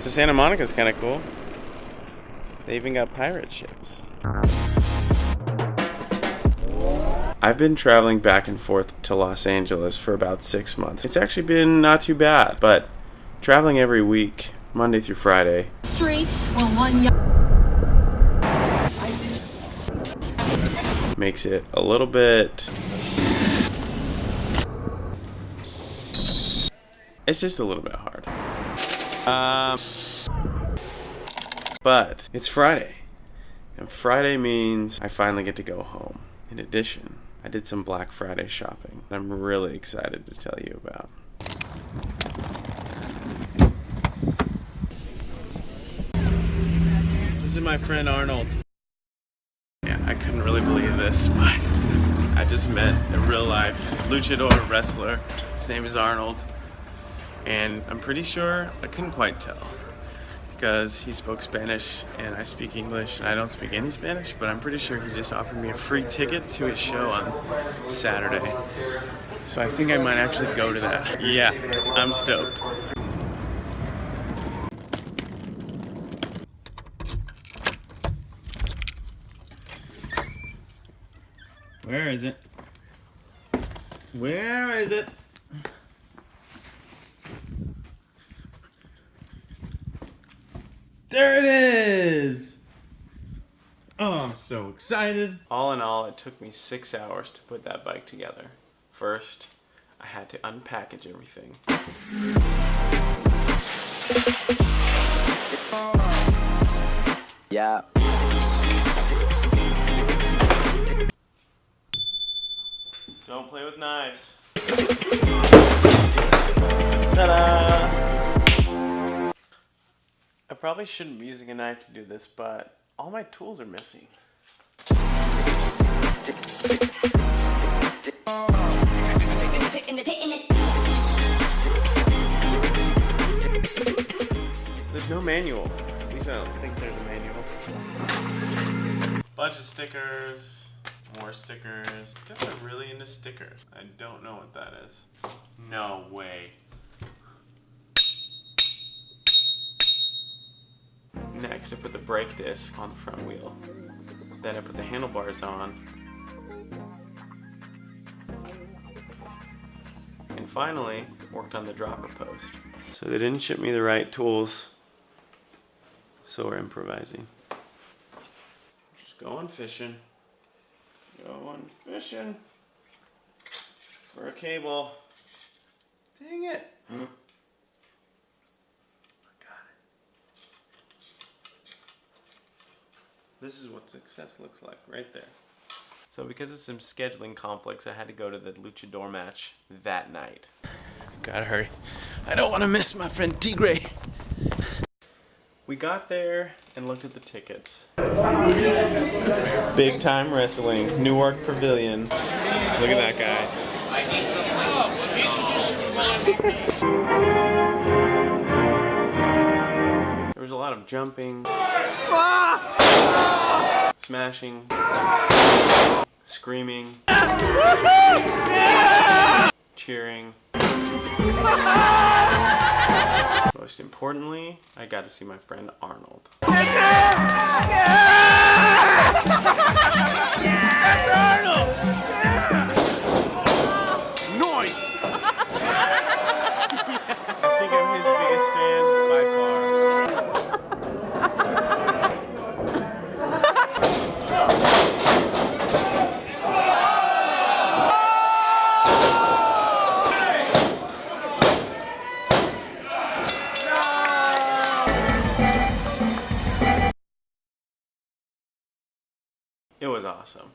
So Santa Monica's kind of cool. They even got pirate ships. I've been traveling back and forth to Los Angeles for about 6 months. It's actually been not too bad, but traveling every week, Monday through Friday, makes it a little bit... It's just a little bit hard. But it's Friday, and Friday means I finally get to go home. In addition, I did some Black Friday shopping I'm really excited to tell you about. This is my friend Arnold. Yeah, I couldn't really believe this, but I just met a real life Luchador wrestler. His name is Arnold, and I'm pretty sure I couldn't quite tell, because he spoke Spanish and I speak English and I don't speak any Spanish, but I'm pretty sure he just offered me a free ticket to his show on Saturday. So I think I might actually go to that. Yeah, I'm stoked. Where is it? Where is it? There it is! Oh, I'm so excited. All in all, it took me 6 hours to put that bike together. First, I had to unpackage everything. Yeah. Don't play with knives. Ta-da! I probably shouldn't be using a knife to do this, but all my tools are missing. There's no manual. At least I don't think there's a manual. Bunch of stickers, more stickers. I guess I'm really into stickers. I don't know what that is. No way. Next, I put the brake disc on the front wheel. Then I put the handlebars on. And finally, worked on the dropper post. So they didn't ship me the right tools, so we're improvising. Just going fishing. Going fishing for a cable. Dang it. This is what success looks like right there. So because of some scheduling conflicts, I had to go to the Luchador match that night. Gotta hurry. I don't want to miss my friend Tigre. We got there and looked at the tickets. Big time wrestling, Newark Pavilion. Look at that guy. There was a lot of jumping. Smashing, screaming, cheering. Most importantly, I got to see my friend Arnold. That's Arnold! Noise! I think I'm his biggest fan by far. It was awesome.